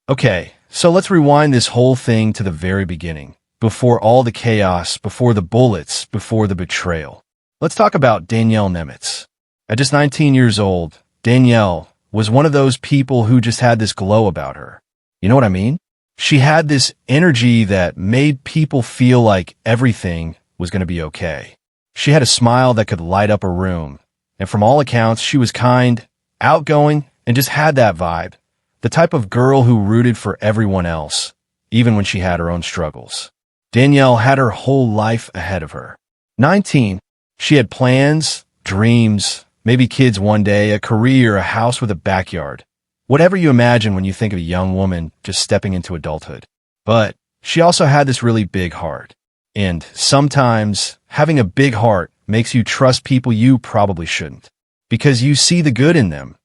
Okay, so let's rewind this whole thing to the very beginning. Before all the chaos, before the bullets, before the betrayal. Let's talk about Danielle Nemetz. At just 19 years old, Danielle was one of those people who just had this glow about her. You know what I mean? She had this energy that made people feel like everything was going to be okay. She had a smile that could light up a room, and from all accounts, she was kind, outgoing, and just had that vibe. The type of girl who rooted for everyone else, even when she had her own struggles. Danielle had her whole life ahead of her. 19, she had plans, dreams, maybe kids one day, a career, a house with a backyard. Whatever you imagine when you think of a young woman just stepping into adulthood. But she also had this really big heart. And sometimes having a big heart makes you trust people you probably shouldn't. Because you see the good in them,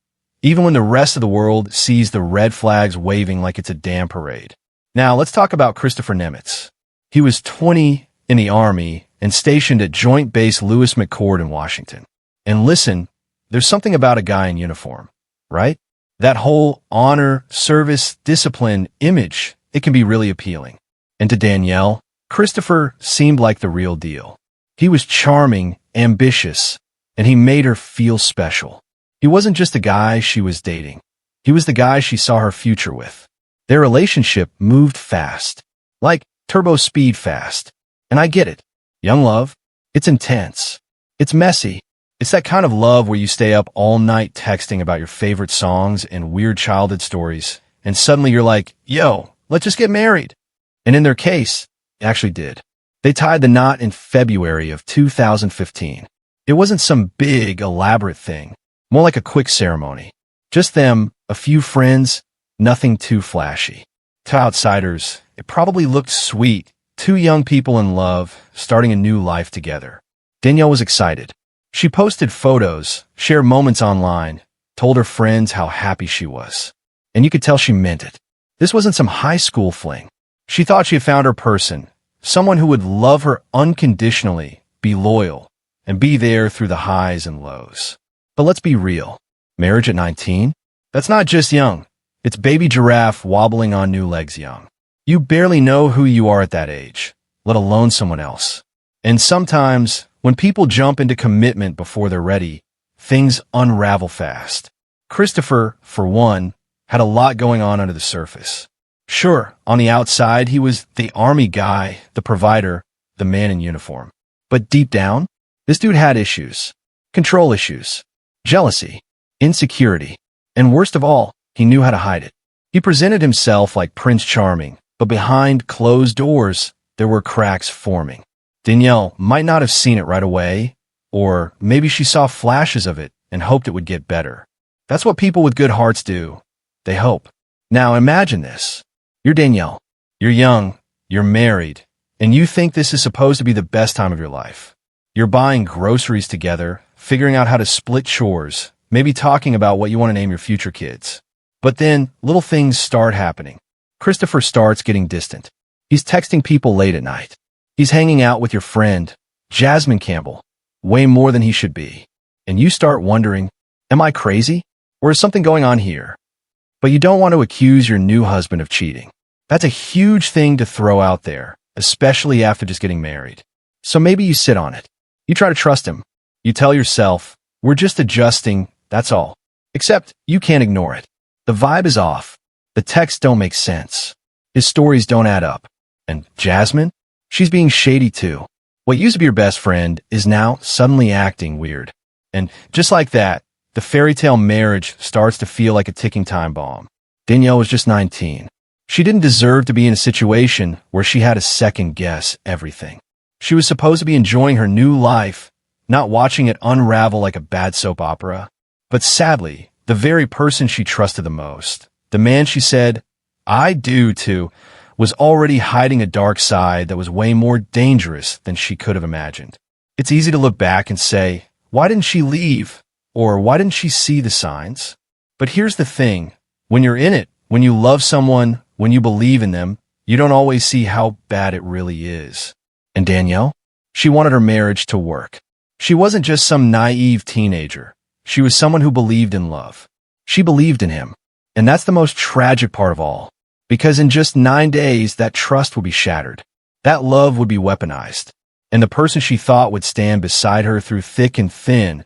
even when the rest of the world sees the red flags waving like it's a damn parade. Now let's talk about Christopher Nemetz. He was 20 in the Army and stationed at Joint Base Lewis McChord in Washington. And listen, there's something about a guy in uniform, right? That whole honor, service, discipline image, it can be really appealing. And to Danielle, Christopher seemed like the real deal. He was charming, ambitious, and he made her feel special. He wasn't just the guy she was dating. He was the guy she saw her future with. Their relationship moved fast, like turbo speed fast. And I get it. Young love, it's intense. It's messy. It's that kind of love where you stay up all night texting about your favorite songs and weird childhood stories, and suddenly you're like, yo, let's just get married. And in their case, it actually did. They tied the knot in February of 2015. It wasn't some big, elaborate thing, more like a quick ceremony. Just them, a few friends, nothing too flashy. To outsiders, it probably looked sweet. Two young people in love, starting a new life together. Danielle was excited. She posted photos, shared moments online, told her friends how happy she was. And you could tell she meant it. This wasn't some high school fling. She thought she had found her person, someone who would love her unconditionally, be loyal, and be there through the highs and lows. But let's be real. Marriage at 19? That's not just young. It's baby giraffe wobbling on new legs young. You barely know who you are at that age, let alone someone else. And sometimes, when people jump into commitment before they're ready, things unravel fast. Christopher, for one, had a lot going on under the surface. Sure, on the outside, he was the Army guy, the provider, the man in uniform. But deep down, this dude had issues. Control issues. Jealousy. Insecurity. And worst of all, he knew how to hide it. He presented himself like Prince Charming, but behind closed doors, there were cracks forming. Danielle might not have seen it right away, or maybe she saw flashes of it and hoped it would get better. That's what people with good hearts do. They hope. Now imagine this. You're Danielle. You're young. You're married. And you think this is supposed to be the best time of your life. You're buying groceries together, figuring out how to split chores, maybe talking about what you want to name your future kids. But then little things start happening. Christopher starts getting distant. He's texting people late at night. He's hanging out with your friend, Jasmine Campbell, way more than he should be. And you start wondering, am I crazy? Or is something going on here? But you don't want to accuse your new husband of cheating. That's a huge thing to throw out there, especially after just getting married. So maybe you sit on it. You try to trust him. You tell yourself, we're just adjusting, that's all. Except you can't ignore it. The vibe is off. The texts don't make sense. His stories don't add up. And Jasmine? She's being shady too. What used to be your best friend is now suddenly acting weird. And just like that, the fairy tale marriage starts to feel like a ticking time bomb. Danielle was just 19. She didn't deserve to be in a situation where she had to second guess everything. She was supposed to be enjoying her new life, not watching it unravel like a bad soap opera. But sadly, the very person she trusted the most, the man she said, I do to, was already hiding a dark side that was way more dangerous than she could have imagined. It's easy to look back and say, why didn't she leave? Or why didn't she see the signs? But here's the thing. When you're in it, when you love someone, when you believe in them, you don't always see how bad it really is. And Danielle? She wanted her marriage to work. She wasn't just some naive teenager. She was someone who believed in love. She believed in him. And that's the most tragic part of all. Because in just 9 days, that trust would be shattered. That love would be weaponized. And the person she thought would stand beside her through thick and thin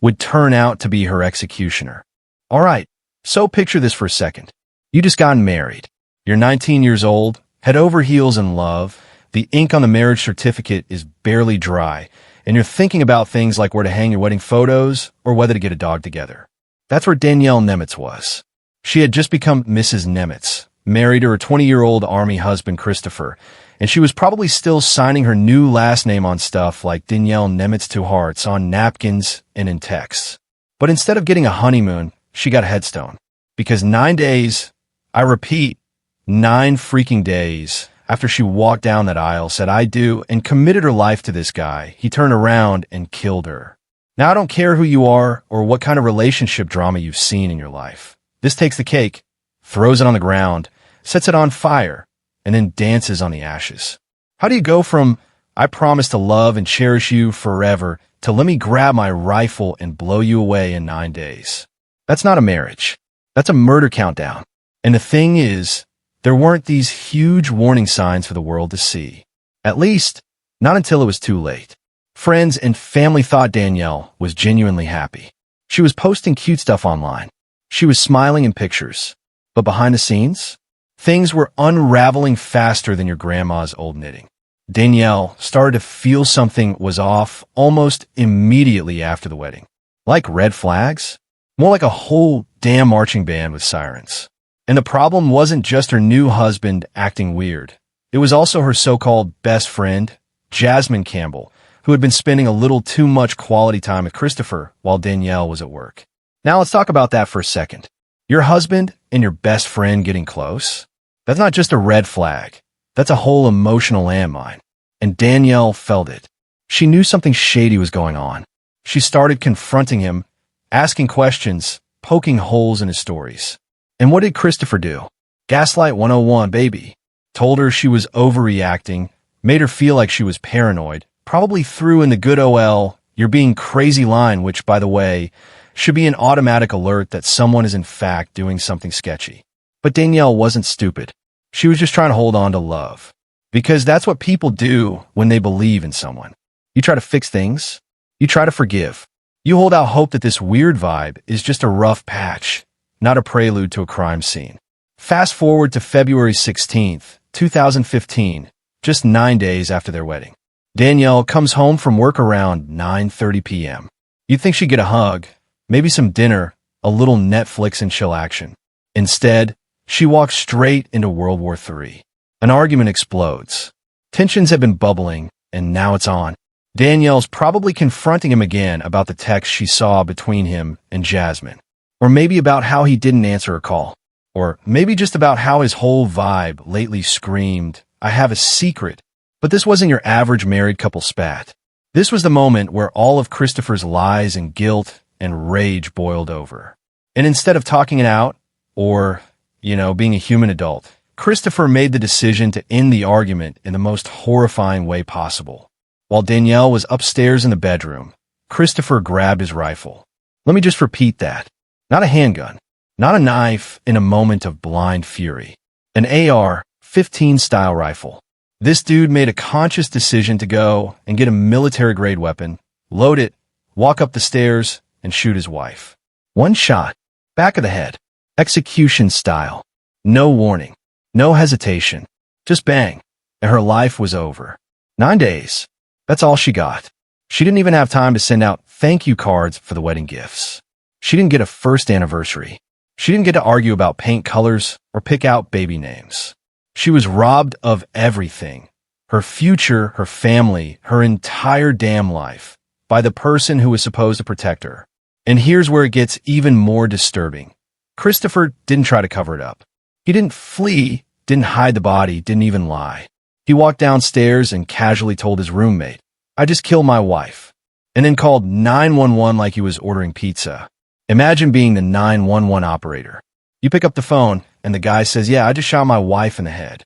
would turn out to be her executioner. All right, so picture this for a second. You just got married. You're 19 years old, head over heels in love. The ink on the marriage certificate is barely dry, and you're thinking about things like where to hang your wedding photos or whether to get a dog together. That's where Danielle Nemetz was. She had just become Mrs. Nemetz, married to her 20-year-old Army husband, Christopher, and she was probably still signing her new last name on stuff like Danielle Nemetz to hearts on napkins and in texts. But instead of getting a honeymoon, she got a headstone. Because 9 days, I repeat, 9 freaking days, after she walked down that aisle, said I do, and committed her life to this guy, he turned around and killed her. Now I don't care who you are or what kind of relationship drama you've seen in your life. This takes the cake, throws it on the ground, sets it on fire, and then dances on the ashes. How do you go from, I promise to love and cherish you forever, to let me grab my rifle and blow you away in 9 days? That's not a marriage. That's a murder countdown. And the thing is, there weren't these huge warning signs for the world to see. At least, not until it was too late. Friends and family thought Danielle was genuinely happy. She was posting cute stuff online. She was smiling in pictures. But behind the scenes, things were unraveling faster than your grandma's old knitting. Danielle started to feel something was off almost immediately after the wedding. Like red flags? More like a whole damn marching band with sirens. And the problem wasn't just her new husband acting weird. It was also her so-called best friend, Jasmine Campbell, who had been spending a little too much quality time with Christopher while Danielle was at work. Now let's talk about that for a second. Your husband and your best friend getting close? That's not just a red flag. That's a whole emotional landmine. And Danielle felt it. She knew something shady was going on. She started confronting him, asking questions, poking holes in his stories. And what did Christopher do? Gaslight 101, baby. Told her she was overreacting, made her feel like she was paranoid, probably threw in the good OL, you're being crazy line, which, by the way, should be an automatic alert that someone is in fact doing something sketchy. But Danielle wasn't stupid. She was just trying to hold on to love. Because that's what people do when they believe in someone. You try to fix things. You try to forgive. You hold out hope that this weird vibe is just a rough patch, not a prelude to a crime scene. Fast forward to February 16th, 2015, just 9 days after their wedding. Danielle comes home from work around 9:30 p.m. You'd think she'd get a hug, maybe some dinner, a little Netflix and chill action. Instead, she walks straight into World War III. An argument explodes. Tensions have been bubbling, and now it's on. Danielle's probably confronting him again about the text she saw between him and Jasmine. Or maybe about how he didn't answer a call. Or maybe just about how his whole vibe lately screamed, I have a secret. But this wasn't your average married couple spat. This was the moment where all of Christopher's lies and guilt and rage boiled over. And instead of talking it out, or, being a human adult, Christopher made the decision to end the argument in the most horrifying way possible. While Danielle was upstairs in the bedroom, Christopher grabbed his rifle. Let me just repeat that. Not a handgun, not a knife in a moment of blind fury. An AR-15 style rifle. This dude made a conscious decision to go and get a military-grade weapon, load it, walk up the stairs, and shoot his wife. One shot, back of the head, execution style. No warning, no hesitation, just bang, and her life was over. 9 days, that's all she got. She didn't even have time to send out thank you cards for the wedding gifts. She didn't get a first anniversary. She didn't get to argue about paint colors or pick out baby names. She was robbed of everything. Her future, her family, her entire damn life, by the person who was supposed to protect her. And here's where it gets even more disturbing. Christopher didn't try to cover it up. He didn't flee, didn't hide the body, didn't even lie. He walked downstairs and casually told his roommate, I just killed my wife, and then called 911 like he was ordering pizza. Imagine being the 911 operator. You pick up the phone, and the guy says, yeah, I just shot my wife in the head.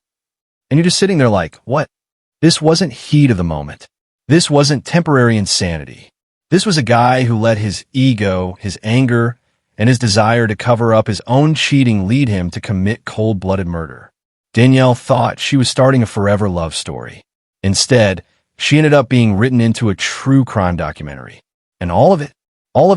And you're just sitting there like, what? This wasn't heat of the moment. This wasn't temporary insanity. This was a guy who let his ego, his anger, and his desire to cover up his own cheating lead him to commit cold-blooded murder. Danielle thought she was starting a forever love story. Instead, she ended up being written into a true crime documentary. And all of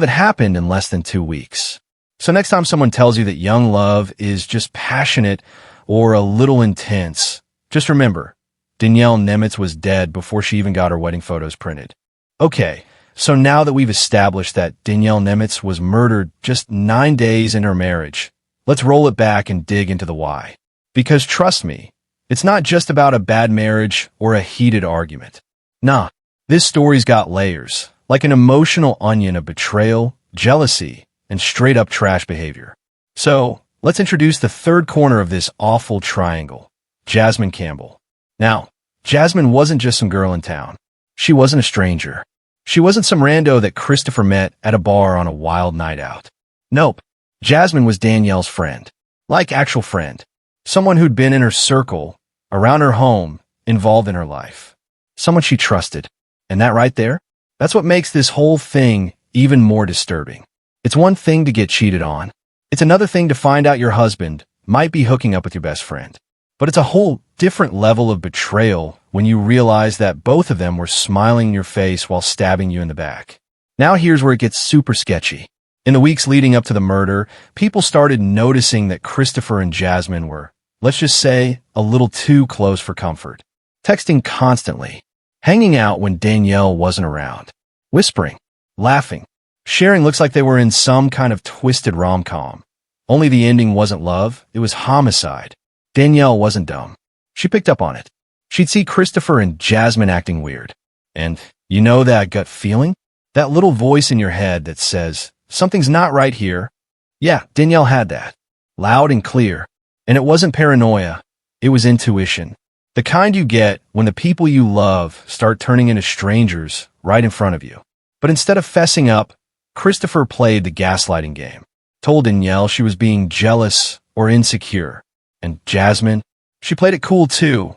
it happened in less than 2 weeks. So next time someone tells you that young love is just passionate or a little intense, just remember, Danielle Nemetz was dead before she even got her wedding photos printed. Okay, so now that we've established that Danielle Nemetz was murdered just 9 days in her marriage, let's roll it back and dig into the why. Because trust me, it's not just about a bad marriage or a heated argument. Nah, this story's got layers, like an emotional onion of betrayal, jealousy, and straight-up trash behavior. So, let's introduce the third corner of this awful triangle, Jasmine Campbell. Now, Jasmine wasn't just some girl in town. She wasn't a stranger. She wasn't some rando that Christopher met at a bar on a wild night out. Nope, Jasmine was Danielle's friend. Like actual friend. Someone who'd been in her circle, around her home, involved in her life. Someone she trusted. And that right there? That's what makes this whole thing even more disturbing. It's one thing to get cheated on. It's another thing to find out your husband might be hooking up with your best friend. But it's a whole different level of betrayal when you realize that both of them were smiling in your face while stabbing you in the back. Now here's where it gets super sketchy. In the weeks leading up to the murder, people started noticing that Christopher and Jasmine were, let's just say, a little too close for comfort. Texting constantly, hanging out when Danielle wasn't around, whispering, laughing, sharing looks like they were in some kind of twisted rom-com. Only the ending wasn't love, it was homicide. Danielle wasn't dumb. She picked up on it. She'd see Christopher and Jasmine acting weird. And you know that gut feeling? That little voice in your head that says, something's not right here. Yeah, Danielle had that. Loud and clear. And it wasn't paranoia. It was intuition. The kind you get when the people you love start turning into strangers right in front of you. But instead of fessing up, Christopher played the gaslighting game. Told Danielle she was being jealous or insecure. And Jasmine, she played it cool too.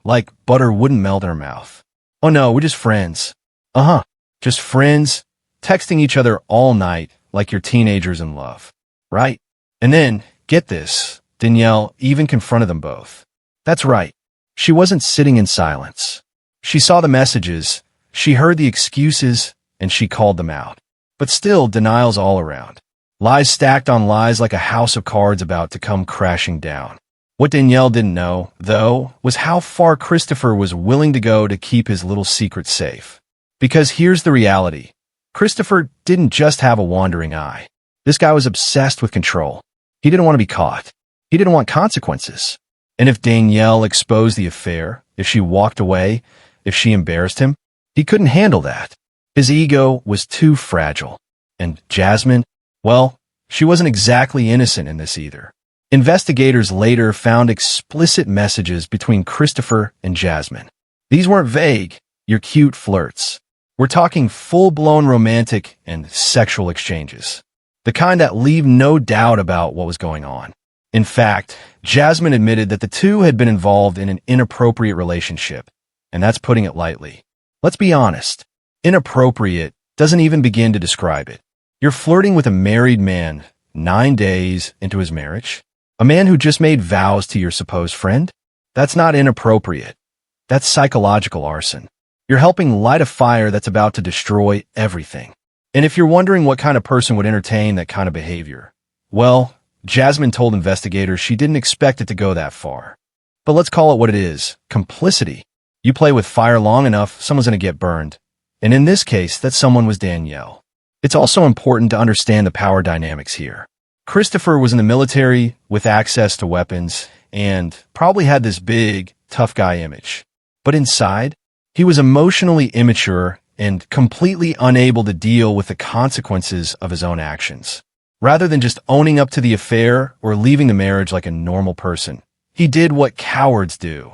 Like butter wouldn't melt in her mouth. Oh no, we're just friends. Just friends, texting each other all night like you're teenagers in love. Right? And then, get this, Danielle even confronted them both. That's right. She wasn't sitting in silence. She saw the messages, she heard the excuses, and she called them out. But still, denials all around. Lies stacked on lies like a house of cards about to come crashing down. What Danielle didn't know, though, was how far Christopher was willing to go to keep his little secret safe. Because here's the reality. Christopher didn't just have a wandering eye. This guy was obsessed with control. He didn't want to be caught. He didn't want consequences. And if Danielle exposed the affair, if she walked away, if she embarrassed him, he couldn't handle that. His ego was too fragile. And Jasmine, well, she wasn't exactly innocent in this either. Investigators later found explicit messages between Christopher and Jasmine. These weren't vague, you're cute flirts. We're talking full-blown romantic and sexual exchanges. The kind that leave no doubt about what was going on. In fact, Jasmine admitted that the two had been involved in an inappropriate relationship, and that's putting it lightly. Let's be honest, inappropriate doesn't even begin to describe it. You're flirting with a married man 9 days into his marriage? A man who just made vows to your supposed friend? That's not inappropriate. That's psychological arson. You're helping light a fire that's about to destroy everything. And if you're wondering what kind of person would entertain that kind of behavior, well, Jasmine told investigators she didn't expect it to go that far. But let's call it what it is, complicity. You play with fire long enough, someone's going to get burned. And in this case, that someone was Danielle. It's also important to understand the power dynamics here. Christopher was in the military with access to weapons and probably had this big, tough guy image. But inside, he was emotionally immature and completely unable to deal with the consequences of his own actions. Rather than just owning up to the affair or leaving the marriage like a normal person, he did what cowards do.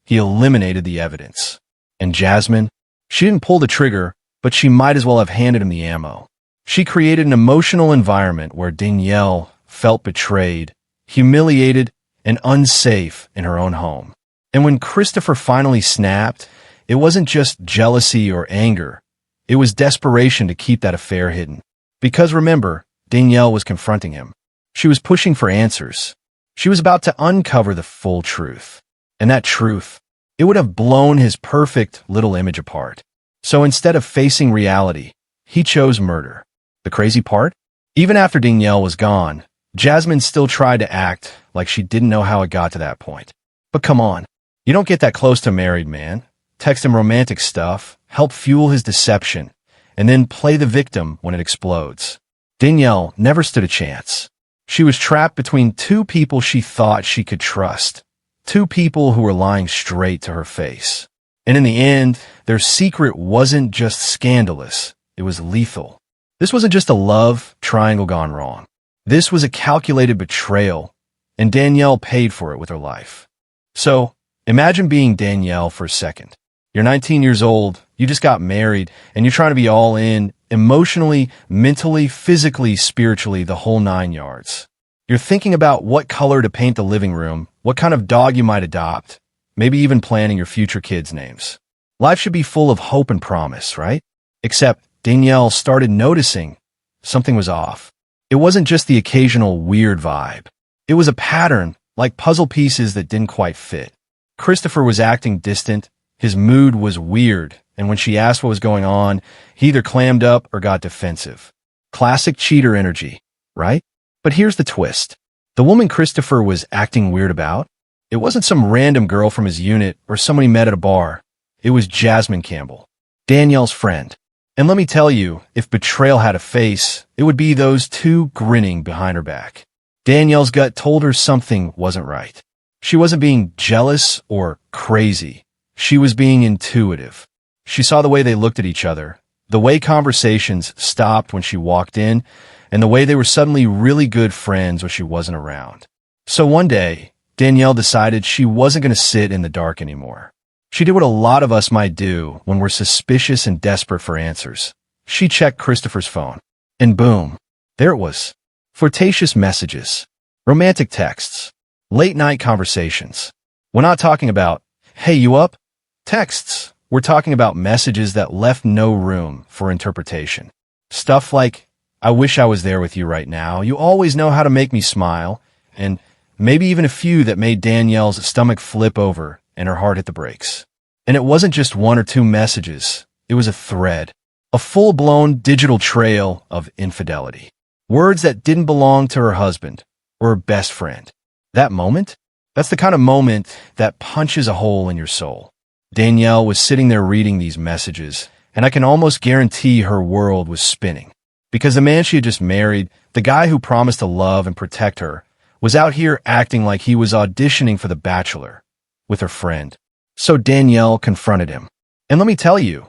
He eliminated the evidence. And Jasmine, she didn't pull the trigger, but she might as well have handed him the ammo. She created an emotional environment where Danielle felt betrayed, humiliated, and unsafe in her own home. And when Christopher finally snapped, it wasn't just jealousy or anger. It was desperation to keep that affair hidden. Because remember, Danielle was confronting him. She was pushing for answers. She was about to uncover the full truth. And that truth, it would have blown his perfect little image apart. So instead of facing reality, he chose murder. The crazy part? Even after Danielle was gone, Jasmine still tried to act like she didn't know how it got to that point. But come on, you don't get that close to a married man, text him romantic stuff, help fuel his deception, and then play the victim when it explodes. Danielle never stood a chance. She was trapped between two people she thought she could trust, two people who were lying straight to her face. And in the end, their secret wasn't just scandalous, it was lethal. This wasn't just a love triangle gone wrong. This was a calculated betrayal, and Danielle paid for it with her life. So, imagine being Danielle for a second. You're 19 years old, you just got married, and you're trying to be all in, emotionally, mentally, physically, spiritually, the whole 9 yards. You're thinking about what color to paint the living room, what kind of dog you might adopt, maybe even planning your future kids' names. Life should be full of hope and promise, right? Except Danielle started noticing something was off. It wasn't just the occasional weird vibe. It was a pattern, like puzzle pieces that didn't quite fit. Christopher was acting distant, his mood was weird, and when she asked what was going on, he either clammed up or got defensive. Classic cheater energy, right? But here's the twist. The woman Christopher was acting weird about, it wasn't some random girl from his unit or someone he met at a bar. It was Jasmine Campbell, Danielle's friend. And let me tell you, if betrayal had a face, it would be those two grinning behind her back. Danielle's gut told her something wasn't right. She wasn't being jealous or crazy. She was being intuitive. She saw the way they looked at each other, the way conversations stopped when she walked in, and the way they were suddenly really good friends when she wasn't around. So one day, Danielle decided she wasn't going to sit in the dark anymore. She did what a lot of us might do when we're suspicious and desperate for answers. She checked Christopher's phone, and boom, there it was. Flirtatious messages, romantic texts, late-night conversations. We're not talking about, "Hey, you up?" texts. We're talking about messages that left no room for interpretation. Stuff like, "I wish I was there with you right now. You always know how to make me smile," and maybe even a few that made Danielle's stomach flip over and her heart hit the brakes. And it wasn't just one or two messages. It was a thread, a full-blown digital trail of infidelity. Words that didn't belong to her husband or her best friend. That moment? That's the kind of moment that punches a hole in your soul. Danielle was sitting there reading these messages, and I can almost guarantee her world was spinning. Because the man she had just married, the guy who promised to love and protect her, was out here acting like he was auditioning for The Bachelor with her friend. So Danielle confronted him. And let me tell you,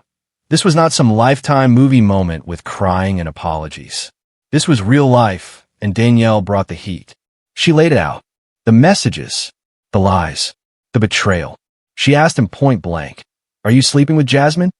this was not some Lifetime movie moment with crying and apologies. This was real life, and Danielle brought the heat. She laid it out. The messages, the lies, the betrayal. She asked him point blank, "Are you sleeping with Jasmine?"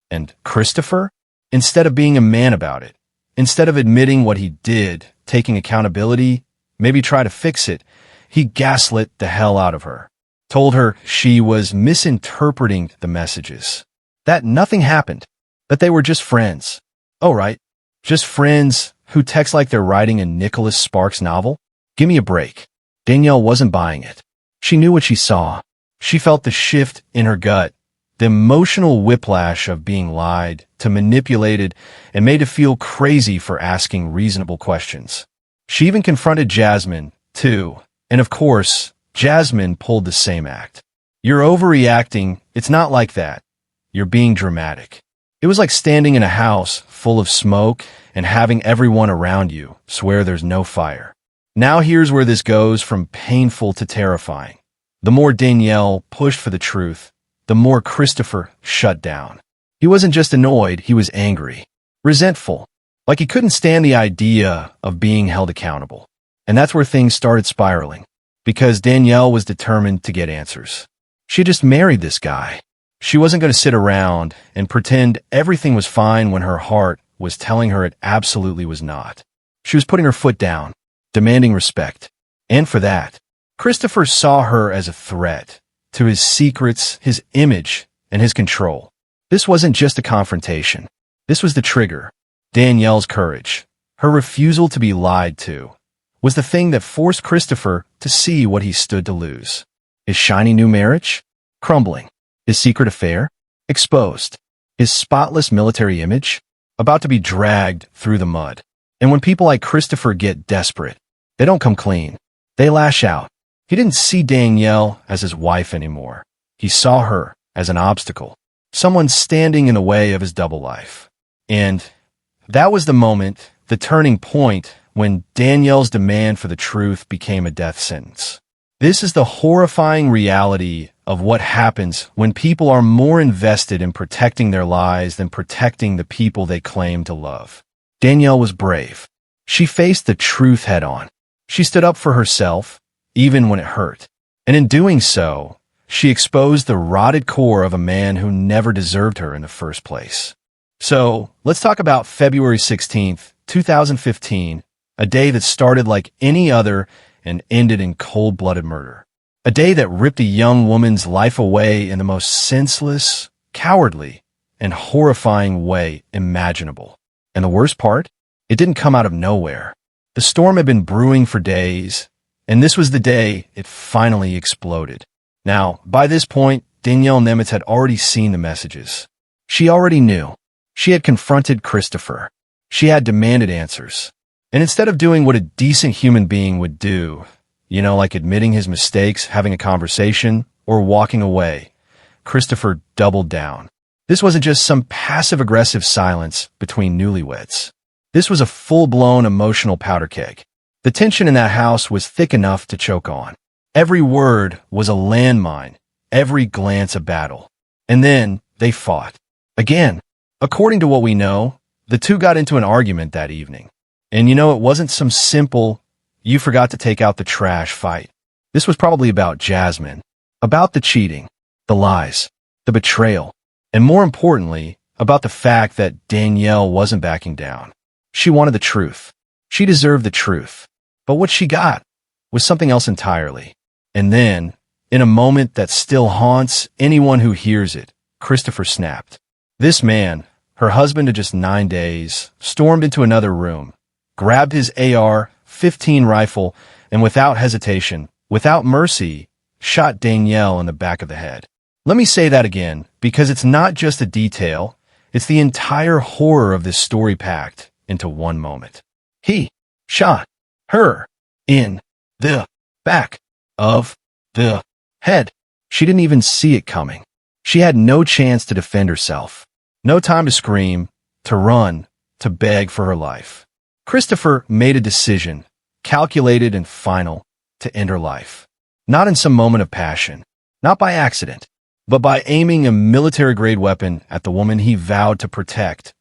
And Christopher, instead of being a man about it, instead of admitting what he did, taking accountability, maybe try to fix it, he gaslit the hell out of her. Told her she was misinterpreting the messages. That nothing happened. That they were just friends. Oh, right. Just friends who text like they're writing a Nicholas Sparks novel? Give me a break. Danielle wasn't buying it. She knew what she saw. She felt the shift in her gut, the emotional whiplash of being lied to, manipulated, and made to feel crazy for asking reasonable questions. She even confronted Jasmine, too. And of course, Jasmine pulled the same act. "You're overreacting. It's not like that. You're being dramatic." It was like standing in a house full of smoke and having everyone around you swear there's no fire. Now here's where this goes from painful to terrifying. The more Danielle pushed for the truth, the more Christopher shut down. He wasn't just annoyed, he was angry, resentful, like he couldn't stand the idea of being held accountable. And that's where things started spiraling, because Danielle was determined to get answers. She just married this guy. She wasn't going to sit around and pretend everything was fine when her heart was telling her it absolutely was not. She was putting her foot down, demanding respect. And for that, Christopher saw her as a threat to his secrets, his image, and his control. This wasn't just a confrontation. This was the trigger. Danielle's courage, her refusal to be lied to, was the thing that forced Christopher to see what he stood to lose. His shiny new marriage? Crumbling. His secret affair? Exposed. His spotless military image? About to be dragged through the mud. And when people like Christopher get desperate, they don't come clean. They lash out. He didn't see Danielle as his wife anymore. He saw her as an obstacle, someone standing in the way of his double life. And that was the moment, the turning point, when Danielle's demand for the truth became a death sentence. This is the horrifying reality of what happens when people are more invested in protecting their lives than protecting the people they claim to love. Danielle was brave. She faced the truth head on. She stood up for herself, even when it hurt. And in doing so, she exposed the rotted core of a man who never deserved her in the first place. So, let's talk about February 16th, 2015, a day that started like any other and ended in cold-blooded murder. A day that ripped a young woman's life away in the most senseless, cowardly, and horrifying way imaginable. And the worst part? It didn't come out of nowhere. The storm had been brewing for days, and this was the day it finally exploded. Now, by this point, Danielle Nemetz had already seen the messages. She already knew. She had confronted Christopher. She had demanded answers. And instead of doing what a decent human being would do, like admitting his mistakes, having a conversation, or walking away, Christopher doubled down. This wasn't just some passive-aggressive silence between newlyweds. This was a full-blown emotional powder keg. The tension in that house was thick enough to choke on. Every word was a landmine, every glance a battle. And then they fought. Again, according to what we know, the two got into an argument that evening. And it wasn't some simple, you forgot to take out the trash fight. This was probably about Jasmine, about the cheating, the lies, the betrayal, and more importantly, about the fact that Danielle wasn't backing down. She wanted the truth. She deserved the truth. But what she got was something else entirely. And then, in a moment that still haunts anyone who hears it, Christopher snapped. This man, her husband of just 9 days, stormed into another room, grabbed his AR-15 rifle, and without hesitation, without mercy, shot Danielle in the back of the head. Let me say that again, because it's not just a detail, it's the entire horror of this story packed into one moment. He shot her in the back of the head. She didn't even see it coming. She had no chance to defend herself. No time to scream, to run, to beg for her life. Christopher made a decision, calculated and final, to end her life. Not in some moment of passion, not by accident, but by aiming a military-grade weapon at the woman he vowed to protect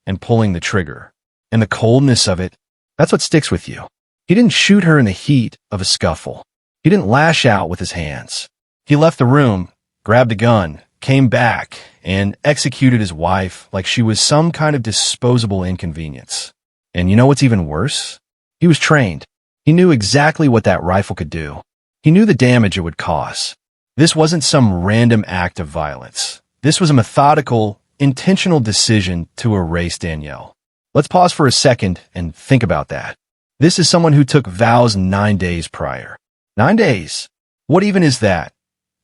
and pulling the trigger. And the coldness of it, that's what sticks with you. He didn't shoot her in the heat of a scuffle. He didn't lash out with his hands. He left the room, grabbed a gun, came back, and executed his wife like she was some kind of disposable inconvenience. And you know what's even worse? He was trained. He knew exactly what that rifle could do. He knew the damage it would cause. This wasn't some random act of violence. This was a methodical, intentional decision to erase Danielle. Let's pause for a second and think about that. This is someone who took vows 9 days prior. 9 days? What even is that?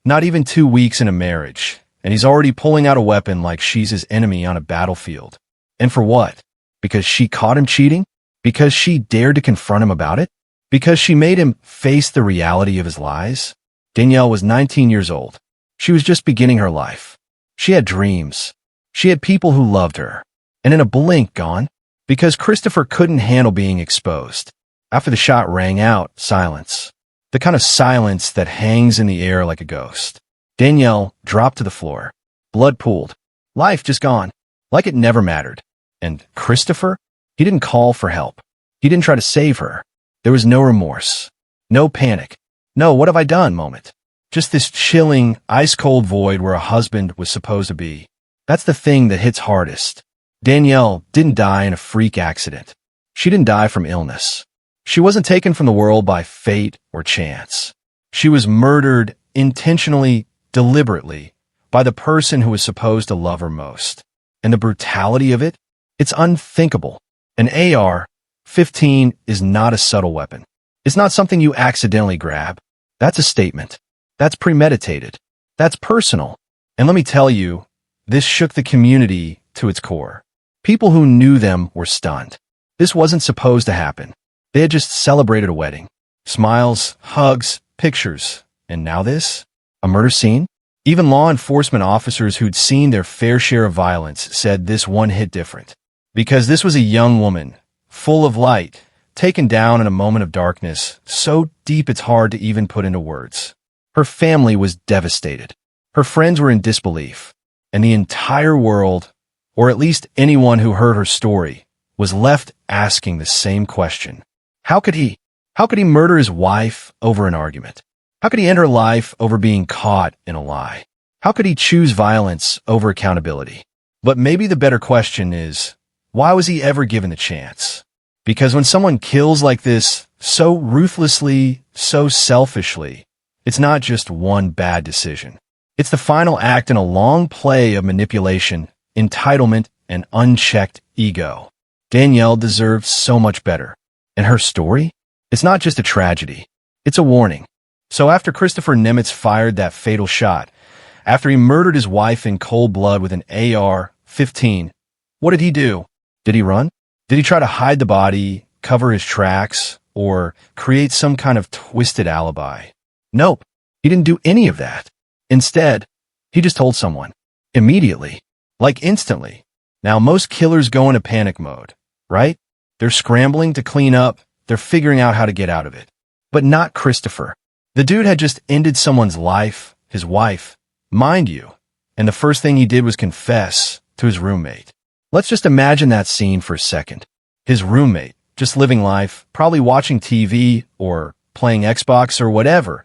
Not even 2 weeks in a marriage, and he's already pulling out a weapon like she's his enemy on a battlefield. And for what? Because she caught him cheating? Because she dared to confront him about it? Because she made him face the reality of his lies? Danielle was 19 years old. She was just beginning her life. She had dreams. She had people who loved her. And in a blink, gone. Because Christopher couldn't handle being exposed. After the shot rang out, silence. The kind of silence that hangs in the air like a ghost. Danielle dropped to the floor. Blood pooled. Life just gone. Like it never mattered. And Christopher? He didn't call for help. He didn't try to save her. There was no remorse. No panic. No, what have I done moment. Just this chilling, ice-cold void where a husband was supposed to be. That's the thing that hits hardest. Danielle didn't die in a freak accident. She didn't die from illness. She wasn't taken from the world by fate or chance. She was murdered intentionally, deliberately, by the person who was supposed to love her most. And the brutality of it? It's unthinkable. An AR-15 is not a subtle weapon. It's not something you accidentally grab. That's a statement. That's premeditated. That's personal. And let me tell you, this shook the community to its core. People who knew them were stunned. This wasn't supposed to happen. They had just celebrated a wedding. Smiles, hugs, pictures. And now this? A murder scene? Even law enforcement officers who'd seen their fair share of violence said this one hit different. Because this was a young woman, full of light, taken down in a moment of darkness, so deep it's hard to even put into words. Her family was devastated. Her friends were in disbelief. And the entire world, or at least anyone who heard her story, was left asking the same question. How could he murder his wife over an argument? How could he end her life over being caught in a lie? How could he choose violence over accountability? But maybe the better question is, why was he ever given the chance? Because when someone kills like this, so ruthlessly, so selfishly, it's not just one bad decision. It's the final act in a long play of manipulation, entitlement, and unchecked ego. Danielle deserves so much better. And her story? It's not just a tragedy. It's a warning. So after Christopher Nemetz fired that fatal shot, after he murdered his wife in cold blood with an AR-15, what did he do? Did he run? Did he try to hide the body, cover his tracks, or create some kind of twisted alibi? Nope. He didn't do any of that. Instead, he just told someone. Immediately. Like instantly. Now, most killers go into panic mode, right? They're scrambling to clean up. They're figuring out how to get out of it. But not Christopher. The dude had just ended someone's life, his wife, mind you, and the first thing he did was confess to his roommate. Let's just imagine that scene for a second. His roommate, just living life, probably watching TV or playing Xbox or whatever.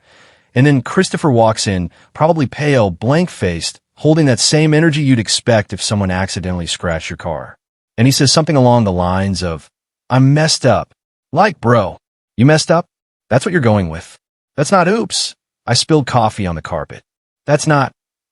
And then Christopher walks in, probably pale, blank-faced, holding that same energy you'd expect if someone accidentally scratched your car. And he says something along the lines of, "I'm messed up." Like, bro, you messed up? That's what you're going with. That's not, "Oops, I spilled coffee on the carpet." That's not,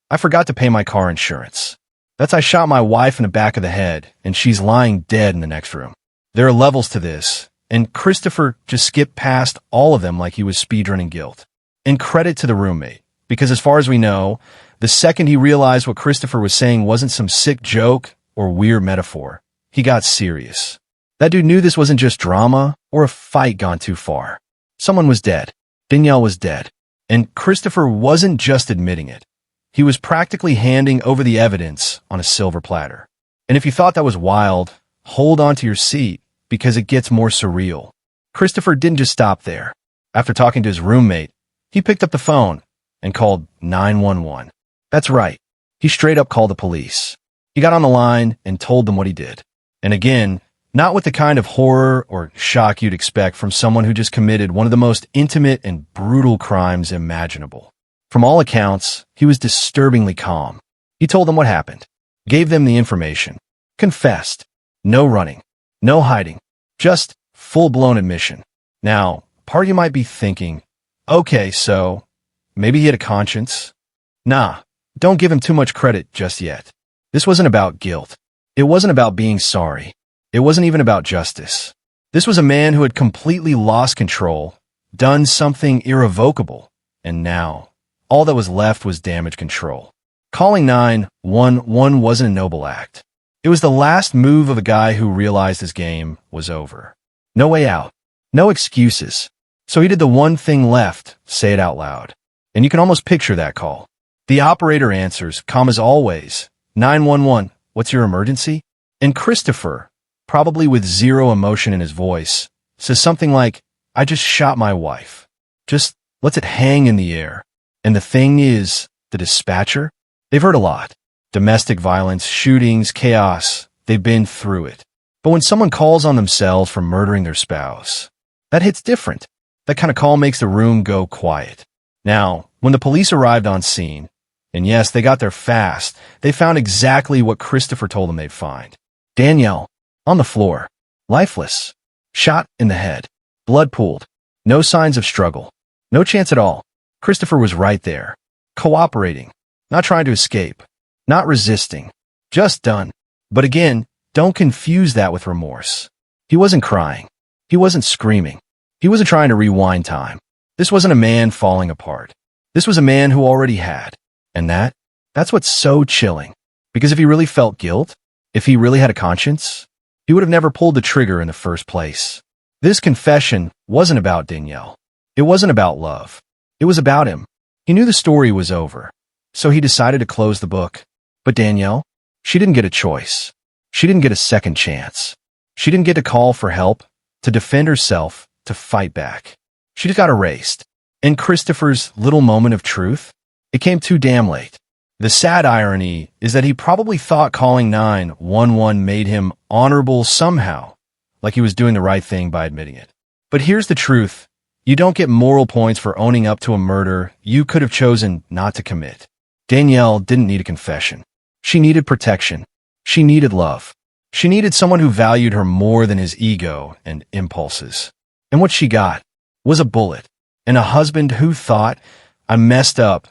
"I forgot to pay my car insurance." That's, "I shot my wife in the back of the head, and she's lying dead in the next room." There are levels to this, and Christopher just skipped past all of them like he was speedrunning guilt. And credit to the roommate, because as far as we know, the second he realized what Christopher was saying wasn't some sick joke or weird metaphor, he got serious. That dude knew this wasn't just drama or a fight gone too far. Someone was dead. Danielle was dead. And Christopher wasn't just admitting it. He was practically handing over the evidence on a silver platter. And if you thought that was wild, hold on to your seat, because it gets more surreal. Christopher didn't just stop there. After talking to his roommate, he picked up the phone and called 911. That's right. He straight up called the police. He got on the line and told them what he did. And again, not with the kind of horror or shock you'd expect from someone who just committed one of the most intimate and brutal crimes imaginable. From all accounts, he was disturbingly calm. He told them what happened, gave them the information, confessed. No running, no hiding, just full-blown admission. Now, part of you might be thinking, okay, so maybe he had a conscience? Nah, don't give him too much credit just yet. This wasn't about guilt. It wasn't about being sorry. It wasn't even about justice. This was a man who had completely lost control, done something irrevocable, and now all that was left was damage control. Calling 911 wasn't a noble act. It was the last move of a guy who realized his game was over. No way out. No excuses. So he did the one thing left, say it out loud. And you can almost picture that call. The operator answers, calm as always. 911, what's your emergency? And Christopher, probably with zero emotion in his voice, says something like, I just shot my wife. Just lets it hang in the air. And the thing is, the dispatcher? They've heard a lot. Domestic violence, shootings, chaos. They've been through it. But when someone calls on themselves for murdering their spouse, that hits different. That kind of call makes the room go quiet. Now, when the police arrived on scene, and yes, they got there fast, they found exactly what Christopher told them they'd find. Danielle, on the floor, lifeless, shot in the head, blood pooled, no signs of struggle, no chance at all. Christopher was right there, cooperating, not trying to escape, not resisting, just done. But again, don't confuse that with remorse. He wasn't crying. He wasn't screaming. He wasn't trying to rewind time. This wasn't a man falling apart. This was a man who already had. And that's what's so chilling. Because if he really felt guilt, if he really had a conscience, he would have never pulled the trigger in the first place. This confession wasn't about Danielle. It wasn't about love. It was about him. He knew the story was over, so he decided to close the book. But Danielle, she didn't get a choice. She didn't get a second chance. She didn't get to call for help, to defend herself, to fight back. She just got erased. And Christopher's little moment of truth, it came too damn late. The sad irony is that he probably thought calling 911 made him honorable somehow, like he was doing the right thing by admitting it. But here's the truth. You don't get moral points for owning up to a murder you could have chosen not to commit. Danielle didn't need a confession. She needed protection. She needed love. She needed someone who valued her more than his ego and impulses. And what she got was a bullet, and a husband who thought, "I messed up,"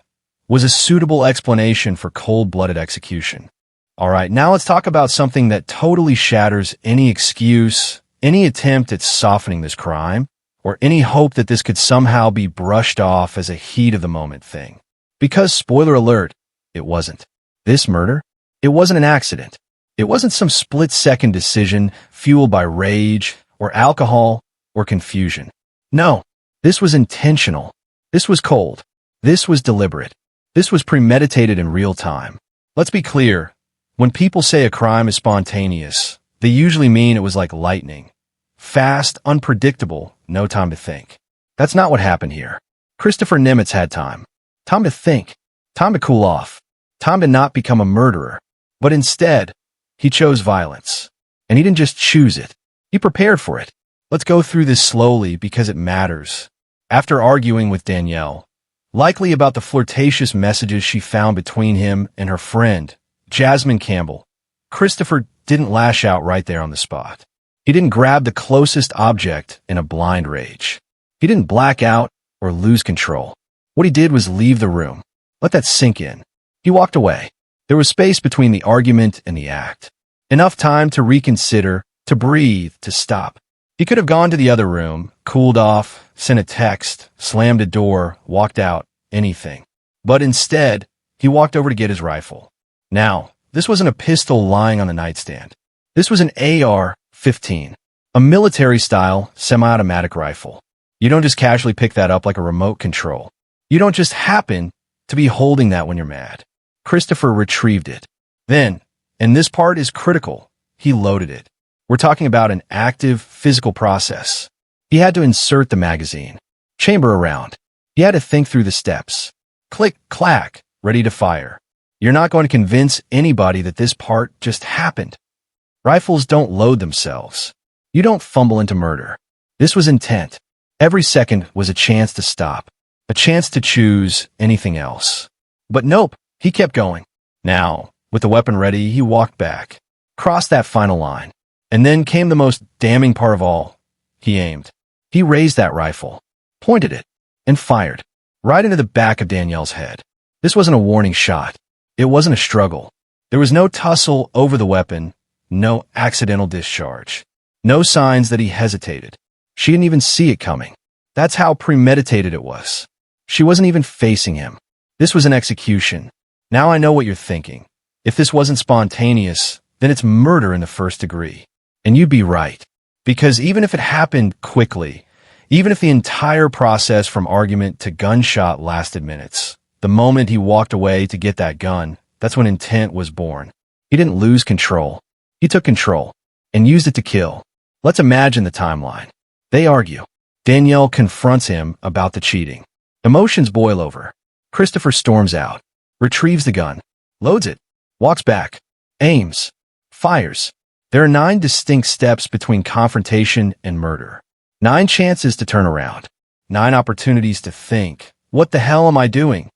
was a suitable explanation for cold-blooded execution. All right, now let's talk about something that totally shatters any excuse, any attempt at softening this crime, or any hope that this could somehow be brushed off as a heat-of-the-moment thing. Because, spoiler alert, it wasn't. This murder, it wasn't an accident. It wasn't some split-second decision fueled by rage, or alcohol, or confusion. No, this was intentional. This was cold. This was deliberate. This was premeditated in real time. Let's be clear. When people say a crime is spontaneous, they usually mean it was like lightning. Fast, unpredictable, no time to think. That's not what happened here. Christopher Nemetz had time. Time to think. Time to cool off. Time to not become a murderer. But instead, he chose violence. And he didn't just choose it. He prepared for it. Let's go through this slowly because it matters. After arguing with Danielle, likely about the flirtatious messages she found between him and her friend, Jasmine Campbell, Christopher didn't lash out right there on the spot. He didn't grab the closest object in a blind rage. He didn't black out or lose control. What he did was leave the room. Let that sink in. He walked away. There was space between the argument and the act. Enough time to reconsider, to breathe, to stop. He could have gone to the other room, cooled off, sent a text, slammed a door, walked out, anything. But instead, he walked over to get his rifle. Now, this wasn't a pistol lying on the nightstand. This was an AR-15, a military-style, semi-automatic rifle. You don't just casually pick that up like a remote control. You don't just happen to be holding that when you're mad. Christopher retrieved it. Then, and this part is critical, he loaded it. We're talking about an active, physical process. He had to insert the magazine, chamber around. He had to think through the steps. Click, clack, ready to fire. You're not going to convince anybody that this part just happened. Rifles don't load themselves. You don't fumble into murder. This was intent. Every second was a chance to stop, a chance to choose anything else. But nope, he kept going. Now, with the weapon ready, he walked back, crossed that final line. And then came the most damning part of all. He aimed. He raised that rifle, pointed it, and fired right into the back of Danielle's head. This wasn't a warning shot. It wasn't a struggle. There was no tussle over the weapon, no accidental discharge, no signs that he hesitated. She didn't even see it coming. That's how premeditated it was. She wasn't even facing him. This was an execution. Now I know what you're thinking. If this wasn't spontaneous, then it's murder in the first degree. And you'd be right. Because even if it happened quickly, even if the entire process from argument to gunshot lasted minutes, the moment he walked away to get that gun, that's when intent was born. He didn't lose control. He took control and used it to kill. Let's imagine the timeline. They argue. Danielle confronts him about the cheating. Emotions boil over. Christopher storms out, retrieves the gun, loads it, walks back, aims, fires. There are 9 distinct steps between confrontation and murder. 9 chances to turn around. 9 opportunities to think, what the hell am I doing?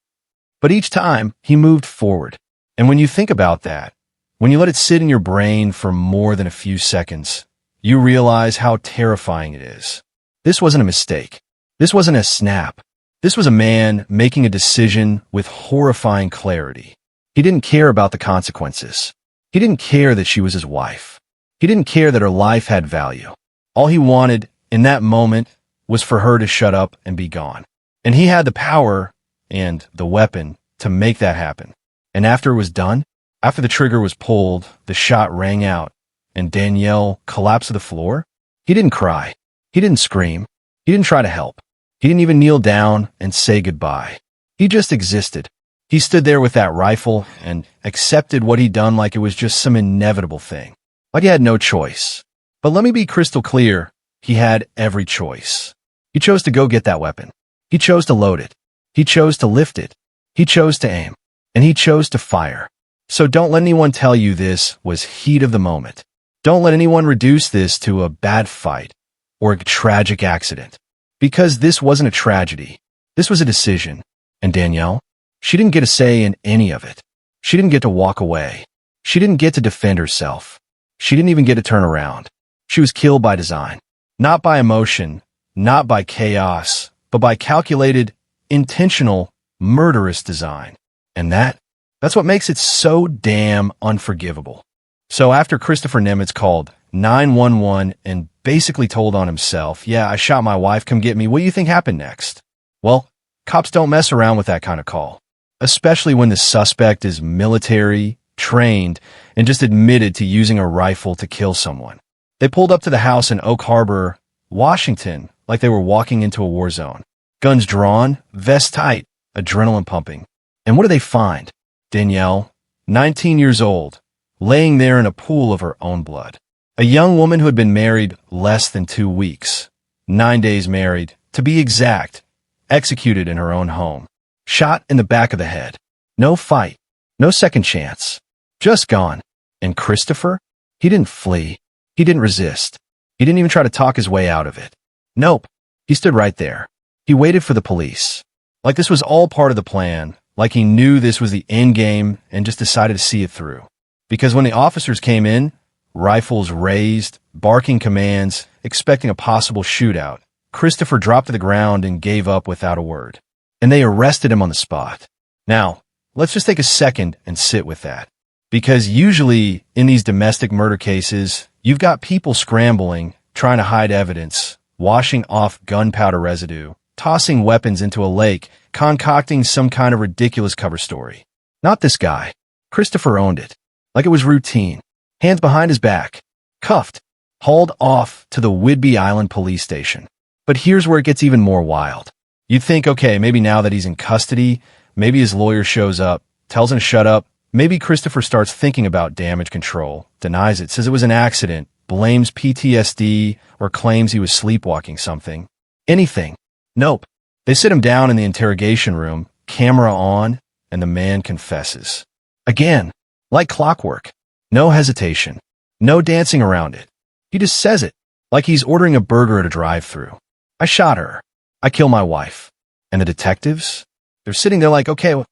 But each time, he moved forward. And when you think about that, when you let it sit in your brain for more than a few seconds, you realize how terrifying it is. This wasn't a mistake. This wasn't a snap. This was a man making a decision with horrifying clarity. He didn't care about the consequences. He didn't care that she was his wife. He didn't care that her life had value. All he wanted in that moment was for her to shut up and be gone. And he had the power and the weapon to make that happen. And after it was done, after the trigger was pulled, the shot rang out, and Danielle collapsed to the floor, he didn't cry. He didn't scream. He didn't try to help. He didn't even kneel down and say goodbye. He just existed. He stood there with that rifle and accepted what he'd done like it was just some inevitable thing. Like he had no choice. But let me be crystal clear, he had every choice. He chose to go get that weapon. He chose to load it. He chose to lift it. He chose to aim. And he chose to fire. So don't let anyone tell you this was heat of the moment. Don't let anyone reduce this to a bad fight or a tragic accident. Because this wasn't a tragedy. This was a decision. And Danielle, she didn't get a say in any of it. She didn't get to walk away. She didn't get to defend herself. She didn't even get to turn around. She was killed by design. Not by emotion, not by chaos, but by calculated, intentional, murderous design. And that's what makes it so damn unforgivable. So after Christopher Nemetz called 911 and basically told on himself, yeah, I shot my wife, come get me, what do you think happened next? Well, cops don't mess around with that kind of call, especially when the suspect is military, trained, and just admitted to using a rifle to kill someone. They pulled up to the house in Oak Harbor, Washington, like they were walking into a war zone. Guns drawn, vests tight, adrenaline pumping. And what do they find? Danielle, 19 years old, laying there in a pool of her own blood. A young woman who had been married less than 2 weeks. 9 days married, to be exact, executed in her own home. Shot in the back of the head. No fight. No second chance. Just gone. And Christopher? He didn't flee. He didn't resist. He didn't even try to talk his way out of it. Nope. He stood right there. He waited for the police. Like this was all part of the plan. Like he knew this was the end game and just decided to see it through. Because when the officers came in, rifles raised, barking commands, expecting a possible shootout, Christopher dropped to the ground and gave up without a word. And they arrested him on the spot. Now, let's just take a second and sit with that. Because usually in these domestic murder cases, you've got people scrambling, trying to hide evidence, washing off gunpowder residue, tossing weapons into a lake, concocting some kind of ridiculous cover story. Not this guy. Christopher owned it. Like it was routine. Hands behind his back. Cuffed. Hauled off to the Whidbey Island police station. But here's where it gets even more wild. You'd think, okay, maybe now that he's in custody, maybe his lawyer shows up, tells him to shut up, maybe Christopher starts thinking about damage control, denies it, says it was an accident, blames PTSD, or claims he was sleepwalking something. Anything. Nope. They sit him down in the interrogation room, camera on, and the man confesses. Again, like clockwork. No hesitation. No dancing around it. He just says it, like he's ordering a burger at a drive-thru. I shot her. I killed my wife. And the detectives? They're sitting there like, okay,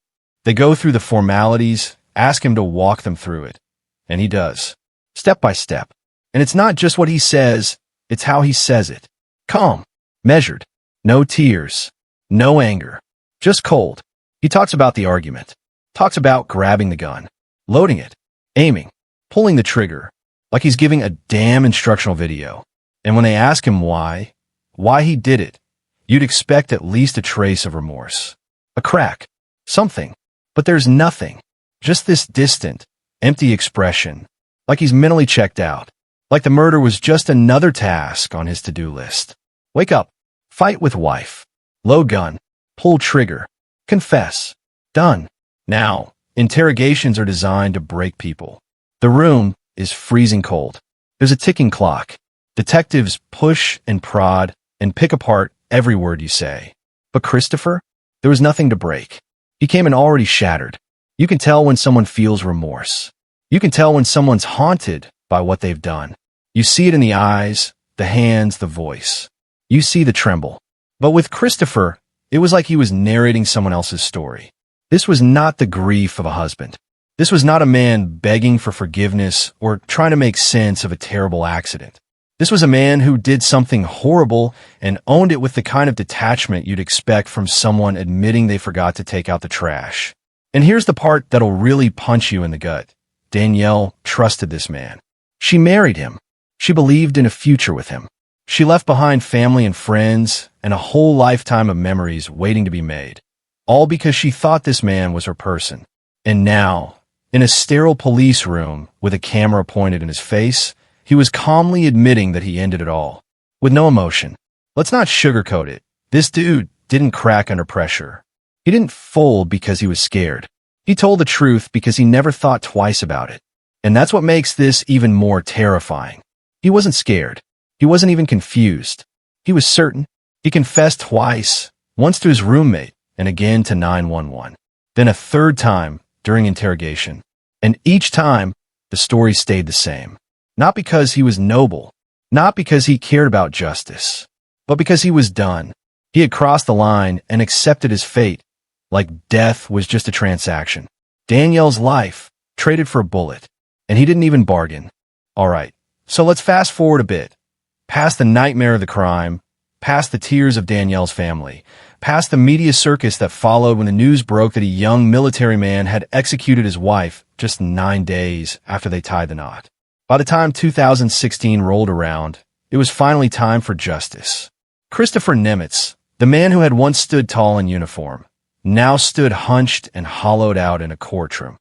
they go through the formalities, ask him to walk them through it. And he does. Step by step. And it's not just what he says, it's how he says it. Calm. Measured. No tears. No anger. Just cold. He talks about the argument. Talks about grabbing the gun. Loading it. Aiming. Pulling the trigger. Like he's giving a damn instructional video. And when they ask him why he did it, you'd expect at least a trace of remorse. A crack. Something. But there's nothing. Just this distant, empty expression. Like he's mentally checked out. Like the murder was just another task on his to-do list. Wake up. Fight with wife. Load gun. Pull trigger. Confess. Done. Now, interrogations are designed to break people. The room is freezing cold. There's a ticking clock. Detectives push and prod and pick apart every word you say. But Christopher? There was nothing to break. He came in already shattered. You can tell when someone feels remorse. You can tell when someone's haunted by what they've done. You see it in the eyes, the hands, the voice. You see the tremble. But with Christopher, it was like he was narrating someone else's story. This was not the grief of a husband. This was not a man begging for forgiveness or trying to make sense of a terrible accident. This was a man who did something horrible and owned it with the kind of detachment you'd expect from someone admitting they forgot to take out the trash. And here's the part that'll really punch you in the gut. Danielle trusted this man. She married him. She believed in a future with him. She left behind family and friends and a whole lifetime of memories waiting to be made, all because she thought this man was her person. And now, in a sterile police room with a camera pointed in his face, he was calmly admitting that he ended it all. With no emotion. Let's not sugarcoat it. This dude didn't crack under pressure. He didn't fold because he was scared. He told the truth because he never thought twice about it. And that's what makes this even more terrifying. He wasn't scared. He wasn't even confused. He was certain. He confessed twice, once to his roommate and again to 911. Then a third time during interrogation. And each time, the story stayed the same. Not because he was noble, not because he cared about justice, but because he was done. He had crossed the line and accepted his fate, like death was just a transaction. Danielle's life, traded for a bullet, and he didn't even bargain. All right, so let's fast forward a bit. Past the nightmare of the crime, past the tears of Danielle's family, past the media circus that followed when the news broke that a young military man had executed his wife just 9 days after they tied the knot. By the time 2016 rolled around, it was finally time for justice. Christopher Nemetz, the man who had once stood tall in uniform, now stood hunched and hollowed out in a courtroom,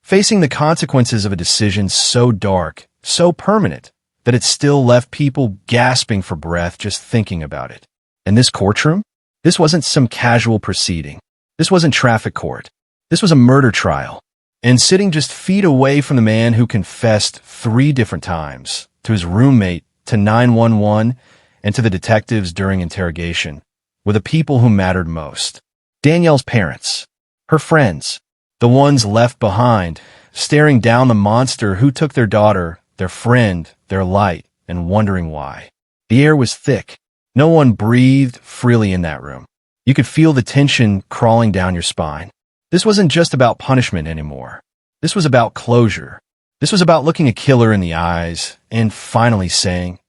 facing the consequences of a decision so dark, so permanent, that it still left people gasping for breath just thinking about it. And this courtroom? This wasn't some casual proceeding. This wasn't traffic court. This was a murder trial. And sitting just feet away from the man who confessed 3 different times, to his roommate, to 911, and to the detectives during interrogation, were the people who mattered most. Danielle's parents, her friends, the ones left behind, staring down the monster who took their daughter, their friend, their light, and wondering why. The air was thick. No one breathed freely in that room. You could feel the tension crawling down your spine. This wasn't just about punishment anymore. This was about closure. This was about looking a killer in the eyes and finally saying,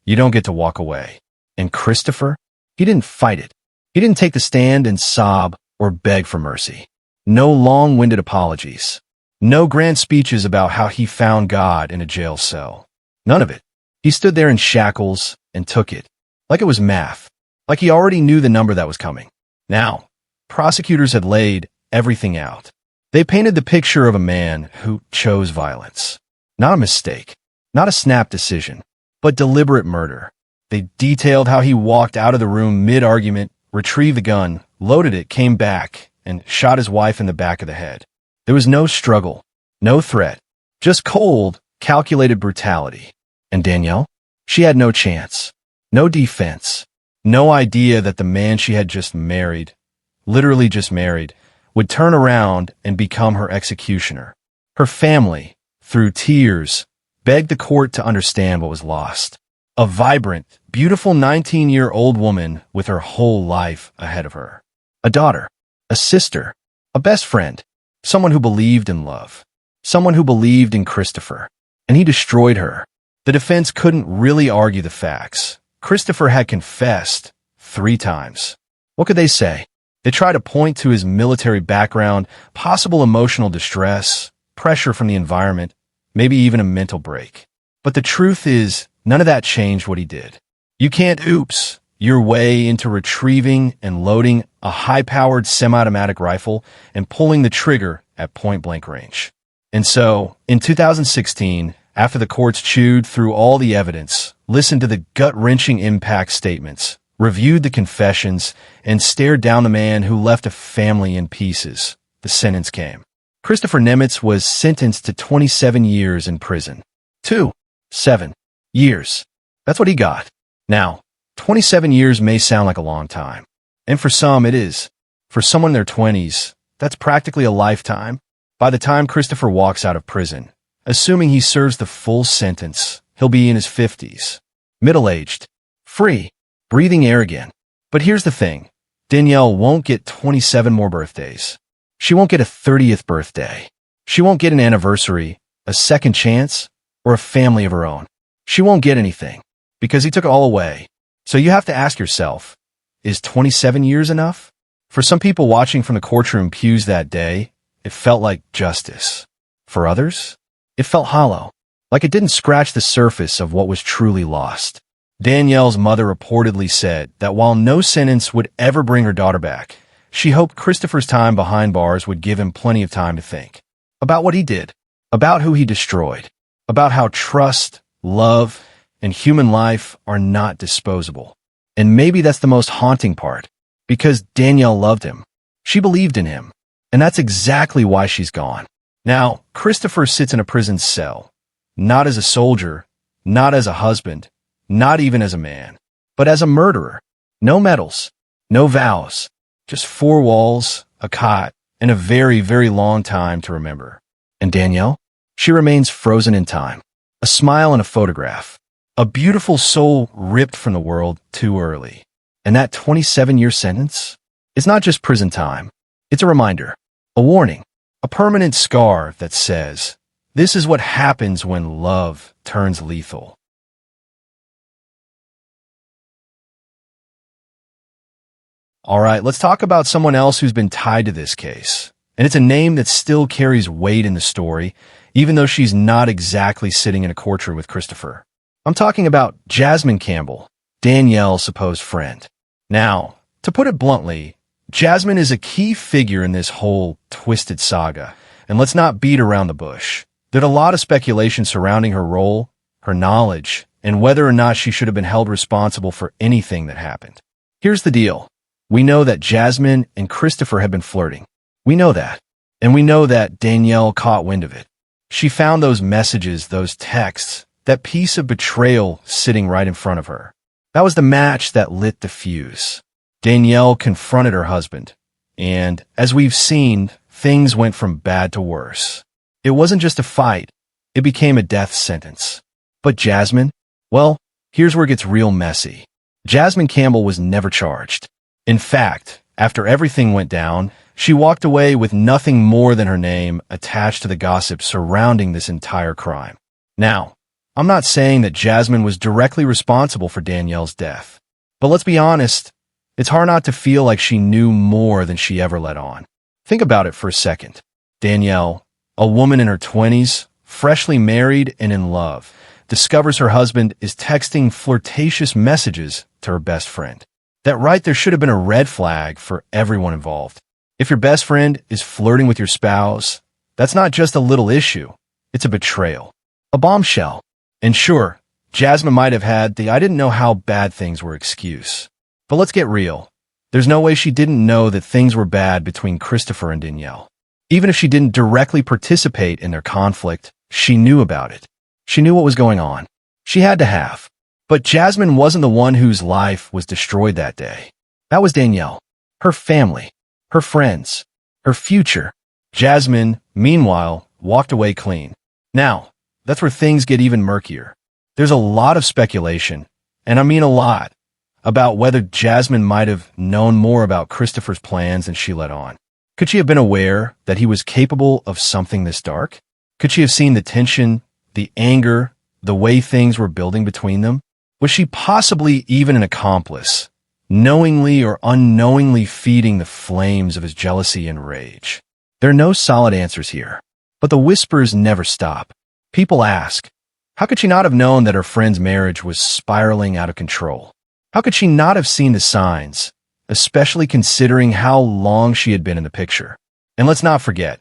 "You don't get to walk away." And Christopher, he didn't fight it. He didn't take the stand and sob or beg for mercy. No long-winded apologies. No grand speeches about how he found God in a jail cell. None of it. He stood there in shackles and took it, like it was math, like he already knew the number that was coming. Now, prosecutors had laid everything out. They painted the picture of a man who chose violence. Not a mistake, not a snap decision, but deliberate murder. They detailed how he walked out of the room mid-argument, retrieved the gun, loaded it, came back, and shot his wife in the back of the head. There was no struggle, no threat, just cold, calculated brutality. And Danielle? She had no chance, no defense, no idea that the man she had just married, literally just married, would turn around and become her executioner. Her family, through tears, begged the court to understand what was lost. A vibrant, beautiful 19-year-old woman with her whole life ahead of her. A daughter, a sister, a best friend, someone who believed in love, someone who believed in Christopher. And he destroyed her. The defense couldn't really argue the facts. Christopher had confessed 3 times. What could they say? They tried to point to his military background, possible emotional distress, pressure from the environment, maybe even a mental break. But the truth is, none of that changed what he did. You can't oops your way into retrieving and loading a high-powered semi-automatic rifle and pulling the trigger at point-blank range. And so, in 2016, after the courts chewed through all the evidence, listened to the gut-wrenching impact statements, reviewed the confessions, and stared down the man who left a family in pieces, the sentence came. Christopher Nemetz was sentenced to 27 years in prison. 7 years. That's what he got. Now, 27 years may sound like a long time. And for some, it is. For someone in their 20s, that's practically a lifetime. By the time Christopher walks out of prison, assuming he serves the full sentence, he'll be in his 50s. Middle-aged. Free. Breathing air again. But here's the thing. Danielle won't get 27 more birthdays. She won't get a 30th birthday. She won't get an anniversary, a second chance, or a family of her own. She won't get anything, because he took it all away. So you have to ask yourself, is 27 years enough? For some people watching from the courtroom pews that day, it felt like justice. For others, it felt hollow, like it didn't scratch the surface of what was truly lost. Danielle's mother reportedly said that while no sentence would ever bring her daughter back, she hoped Christopher's time behind bars would give him plenty of time to think about what he did, about who he destroyed, about how trust, love, and human life are not disposable. And maybe that's the most haunting part, because Danielle loved him. She believed in him, and that's exactly why she's gone. Now, Christopher sits in a prison cell, not as a soldier, not as a husband, not even as a man, but as a murderer. No medals, no vows, just four walls, a cot, and a very, very long time to remember. And Danielle? She remains frozen in time. A smile in a photograph. A beautiful soul ripped from the world too early. And that 27-year sentence? It's not just prison time. It's a reminder, a warning, a permanent scar that says, this is what happens when love turns lethal. All right, let's talk about someone else who's been tied to this case. And it's a name that still carries weight in the story, even though she's not exactly sitting in a courtroom with Christopher. I'm talking about Jasmine Campbell, Danielle's supposed friend. Now, to put it bluntly, Jasmine is a key figure in this whole twisted saga, and let's not beat around the bush. There's a lot of speculation surrounding her role, her knowledge, and whether or not she should have been held responsible for anything that happened. Here's the deal. We know that Jasmine and Christopher have been flirting. We know that. And we know that Danielle caught wind of it. She found those messages, those texts, that piece of betrayal sitting right in front of her. That was the match that lit the fuse. Danielle confronted her husband. And, as we've seen, things went from bad to worse. It wasn't just a fight. It became a death sentence. But Jasmine? Well, here's where it gets real messy. Jasmine Campbell was never charged. In fact, after everything went down, she walked away with nothing more than her name attached to the gossip surrounding this entire crime. Now, I'm not saying that Jasmine was directly responsible for Danielle's death, but let's be honest, it's hard not to feel like she knew more than she ever let on. Think about it for a second. Danielle, a woman in her 20s, freshly married and in love, discovers her husband is texting flirtatious messages to her best friend. That right there should have been a red flag for everyone involved. If your best friend is flirting with your spouse, that's not just a little issue. It's a betrayal. A bombshell. And sure, Jasmine might have had the I didn't know how bad things were excuse. But let's get real. There's no way she didn't know that things were bad between Christopher and Danielle. Even if she didn't directly participate in their conflict, she knew about it. She knew what was going on. She had to have. But Jasmine wasn't the one whose life was destroyed that day. That was Danielle, her family, her friends, her future. Jasmine, meanwhile, walked away clean. Now, that's where things get even murkier. There's a lot of speculation, and I mean a lot, about whether Jasmine might have known more about Christopher's plans than she let on. Could she have been aware that he was capable of something this dark? Could she have seen the tension, the anger, the way things were building between them? Was she possibly even an accomplice, knowingly or unknowingly feeding the flames of his jealousy and rage? There are no solid answers here, but the whispers never stop. People ask, how could she not have known that her friend's marriage was spiraling out of control? How could she not have seen the signs, especially considering how long she had been in the picture? And let's not forget,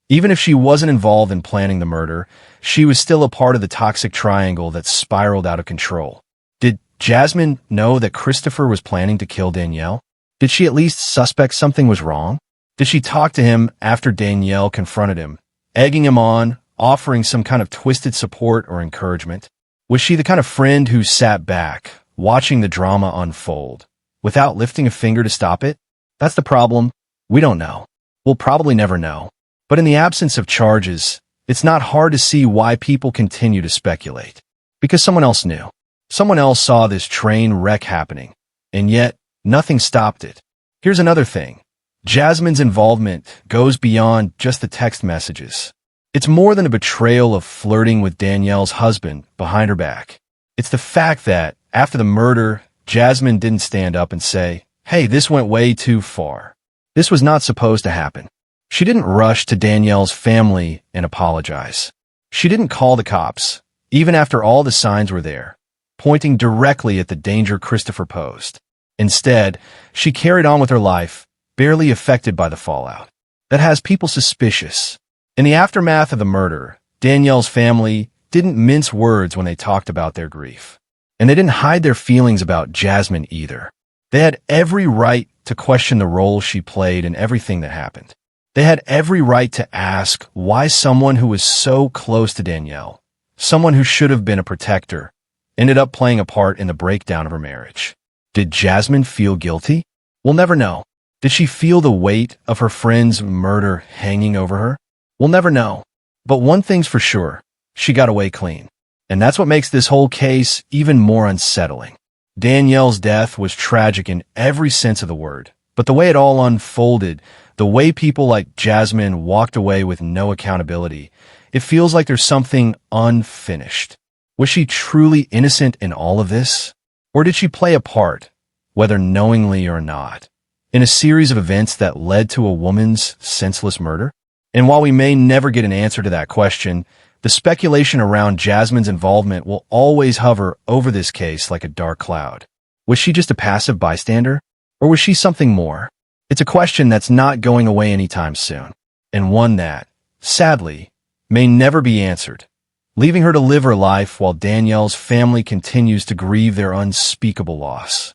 even if she wasn't involved in planning the murder, she was still a part of the toxic triangle that spiraled out of control. Did Jasmine know that Christopher was planning to kill Danielle? Did she at least suspect something was wrong? Did she talk to him after Danielle confronted him, egging him on, offering some kind of twisted support or encouragement? Was she the kind of friend who sat back, watching the drama unfold, without lifting a finger to stop it? That's the problem. We don't know. We'll probably never know. But in the absence of charges, it's not hard to see why people continue to speculate. Because someone else knew. Someone else saw this train wreck happening, and yet nothing stopped it. Here's another thing. Jasmine's involvement goes beyond just the text messages. It's more than a betrayal of flirting with Danielle's husband behind her back. It's the fact that, after the murder, Jasmine didn't stand up and say, hey, this went way too far. This was not supposed to happen. She didn't rush to Danielle's family and apologize. She didn't call the cops, even after all the signs were there. pointing directly at the danger Christopher posed. Instead, she carried on with her life, barely affected by the fallout. That has people suspicious. In the aftermath of the murder, Danielle's family didn't mince words when they talked about their grief. And they didn't hide their feelings about Jasmine either. They had every right to question the role she played in everything that happened. They had every right to ask why someone who was so close to Danielle, someone who should have been a protector, ended up playing a part in the breakdown of her marriage. Did Jasmine feel guilty? We'll never know. Did she feel the weight of her friend's murder hanging over her? We'll never know. But one thing's for sure, she got away clean. And that's what makes this whole case even more unsettling. Danielle's death was tragic in every sense of the word, but the way it all unfolded, the way people like Jasmine walked away with no accountability, it feels like there's something unfinished. Was she truly innocent in all of this? Or did she play a part, whether knowingly or not, in a series of events that led to a woman's senseless murder? And while we may never get an answer to that question, the speculation around Jasmine's involvement will always hover over this case like a dark cloud. Was she just a passive bystander? Or was she something more? It's a question that's not going away anytime soon, and one that, sadly, may never be answered, leaving her to live her life while Danielle's family continues to grieve their unspeakable loss.